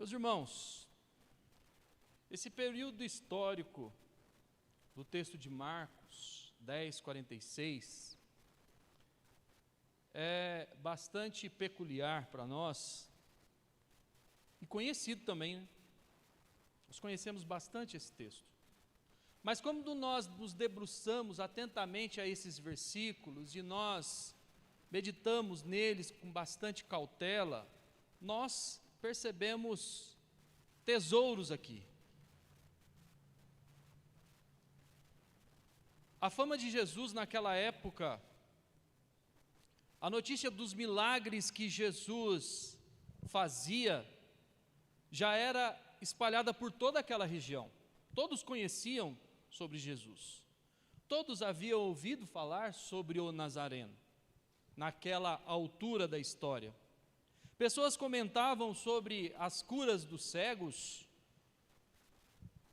Meus irmãos, esse período histórico do texto de Marcos 10:46 é bastante peculiar para nós e conhecido também, né? Nós conhecemos bastante esse texto. Mas quando nós nos debruçamos atentamente a esses versículos e nós meditamos neles com bastante cautela, nós percebemos tesouros aqui. A fama de Jesus naquela época, a notícia dos milagres que Jesus fazia, já era espalhada por toda aquela região. Todos conheciam sobre Jesus. Todos haviam ouvido falar sobre o Nazareno, naquela altura da história. Pessoas comentavam sobre as curas dos cegos,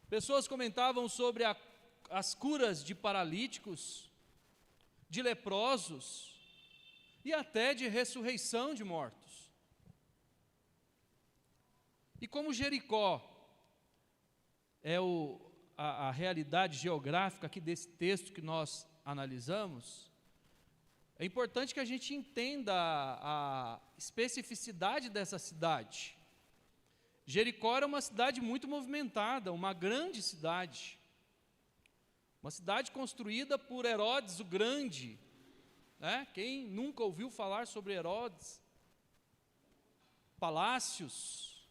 pessoas comentavam sobre as curas de paralíticos, de leprosos e até de ressurreição de mortos. E como Jericó é a realidade geográfica aqui desse texto que nós analisamos, é importante que a gente entenda a especificidade dessa cidade. Jericó era uma cidade muito movimentada, uma grande cidade. Uma cidade construída por Herodes o Grande, né? Quem nunca ouviu falar sobre Herodes? Palácios,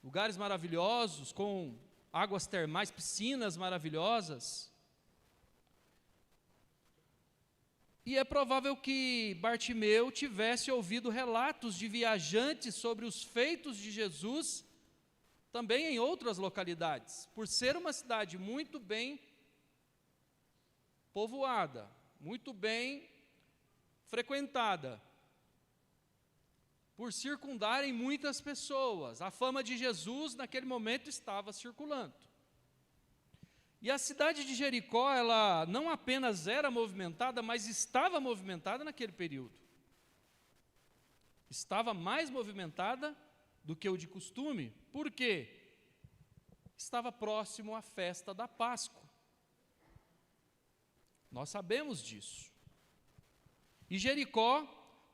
lugares maravilhosos, com águas termais, piscinas maravilhosas. E é provável que Bartimeu tivesse ouvido relatos de viajantes sobre os feitos de Jesus, também em outras localidades, por ser uma cidade muito bem povoada, muito bem frequentada, por circundarem muitas pessoas. A fama de Jesus naquele momento estava circulando. E a cidade de Jericó, ela não apenas era movimentada, mas estava movimentada naquele período. Estava mais movimentada do que o de costume. Por quê? Estava próximo à festa da Páscoa. Nós sabemos disso. E Jericó,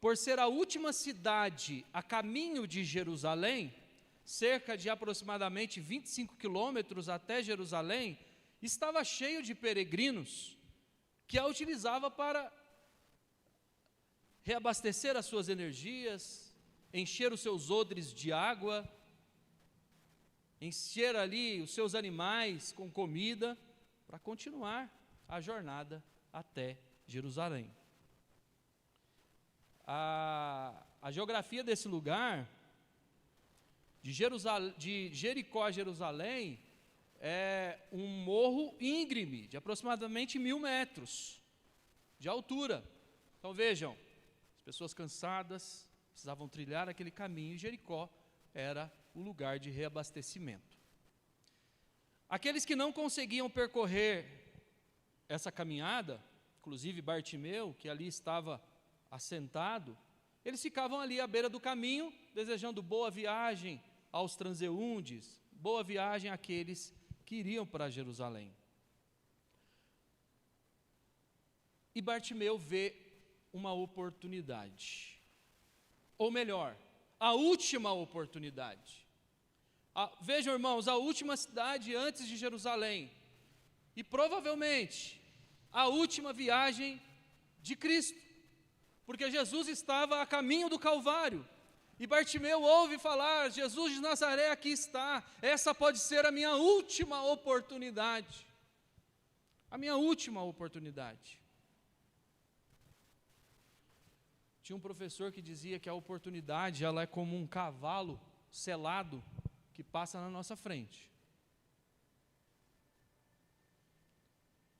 por ser a última cidade a caminho de Jerusalém, cerca de aproximadamente 25 quilômetros até Jerusalém, estava cheio de peregrinos que a utilizava para reabastecer as suas energias, encher os seus odres de água, encher ali os seus animais com comida, para continuar a jornada até Jerusalém. A geografia desse lugar, de Jericó a Jerusalém, é um morro íngreme, de aproximadamente 1.000 metros de altura. Então vejam, as pessoas cansadas precisavam trilhar aquele caminho, e Jericó era o lugar de reabastecimento. Aqueles que não conseguiam percorrer essa caminhada, inclusive Bartimeu, que ali estava assentado, eles ficavam ali à beira do caminho, desejando boa viagem aos transeuntes, boa viagem àqueles que iriam para Jerusalém. E Bartimeu vê uma oportunidade, ou melhor, a última oportunidade. Vejam, irmãos, a última cidade antes de Jerusalém, e provavelmente a última viagem de Cristo, porque Jesus estava a caminho do Calvário, e Bartimeu ouve falar: Jesus de Nazaré aqui está, essa pode ser a minha última oportunidade. A minha última oportunidade. Tinha um professor que dizia que a oportunidade, ela é como um cavalo selado que passa na nossa frente.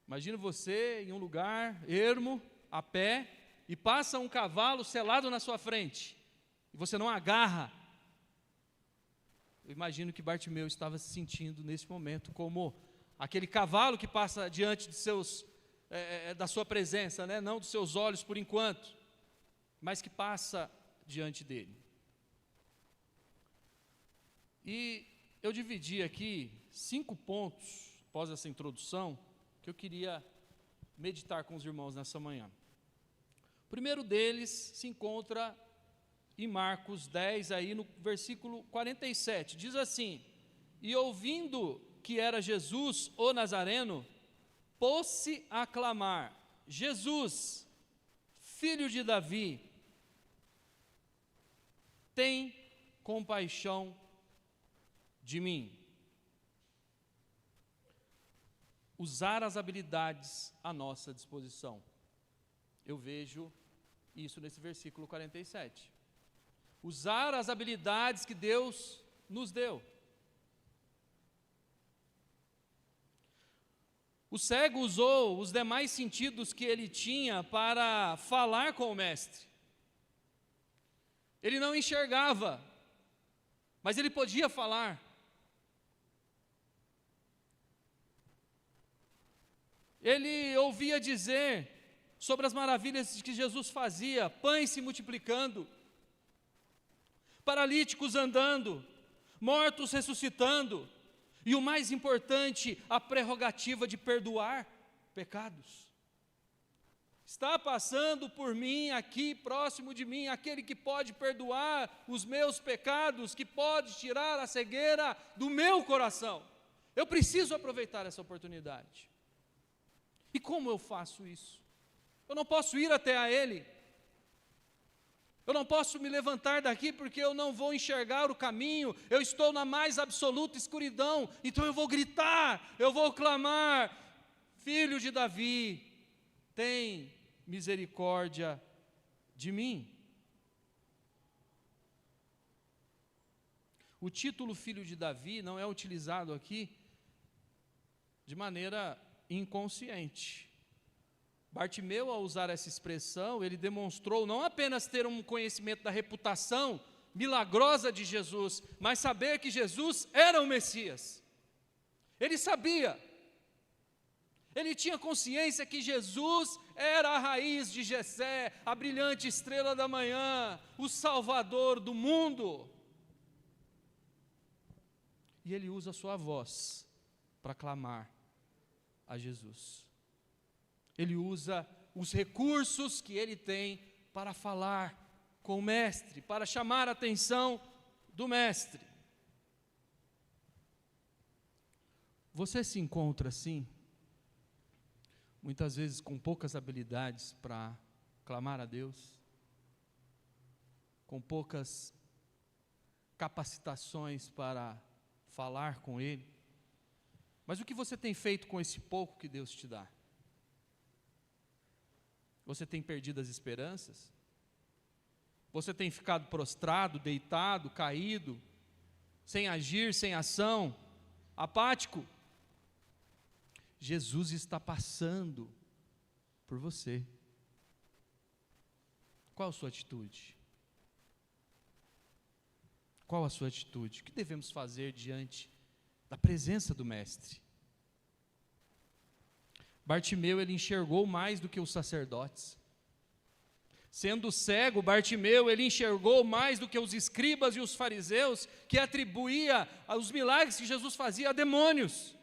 Imagina você em um lugar ermo, a pé, e passa um cavalo selado na sua frente, e você não agarra. Eu imagino que Bartimeu estava se sentindo nesse momento como aquele cavalo que passa diante de da sua presença, né? Não dos seus olhos por enquanto, mas que passa diante dele. E eu dividi aqui 5 pontos, após essa introdução, que eu queria meditar com os irmãos nessa manhã. O primeiro deles se encontra em Marcos 10, aí no versículo 47, diz assim: e ouvindo que era Jesus, o Nazareno, pôs-se a clamar: Jesus, filho de Davi, tem compaixão de mim. Usar as habilidades à nossa disposição. Eu vejo isso nesse versículo 47. Usar as habilidades que Deus nos deu. O cego usou os demais sentidos que ele tinha para falar com o mestre. Ele não enxergava, mas ele podia falar. Ele ouvia dizer sobre as maravilhas que Jesus fazia, pães se multiplicando, paralíticos andando, mortos ressuscitando, e o mais importante, a prerrogativa de perdoar pecados. Está passando por mim, aqui próximo de mim, aquele que pode perdoar os meus pecados, que pode tirar a cegueira do meu coração. Eu preciso aproveitar essa oportunidade. E como eu faço isso? Eu não posso ir até a Ele. Eu não posso me levantar daqui porque eu não vou enxergar o caminho. Eu estou na mais absoluta escuridão. Então eu vou gritar, eu vou clamar: Filho de Davi, tem misericórdia de mim. O título Filho de Davi não é utilizado aqui de maneira inconsciente. Bartimeu, ao usar essa expressão, ele demonstrou não apenas ter um conhecimento da reputação milagrosa de Jesus, mas saber que Jesus era o Messias. Ele sabia, ele tinha consciência que Jesus era a raiz de Jessé, a brilhante estrela da manhã, o Salvador do mundo. E ele usa a sua voz para clamar a Jesus. Ele usa os recursos que ele tem para falar com o mestre, para chamar a atenção do mestre. Você se encontra assim, muitas vezes com poucas habilidades para clamar a Deus, com poucas capacitações para falar com Ele, mas o que você tem feito com esse pouco que Deus te dá? Você tem perdido as esperanças? Você tem ficado prostrado, deitado, caído, sem agir, sem ação, apático? Jesus está passando por você. Qual a sua atitude? Qual a sua atitude? O que devemos fazer diante da presença do Mestre? Bartimeu, ele enxergou mais do que os sacerdotes. Sendo cego, Bartimeu, ele enxergou mais do que os escribas e os fariseus, que atribuía os milagres que Jesus fazia a demônios.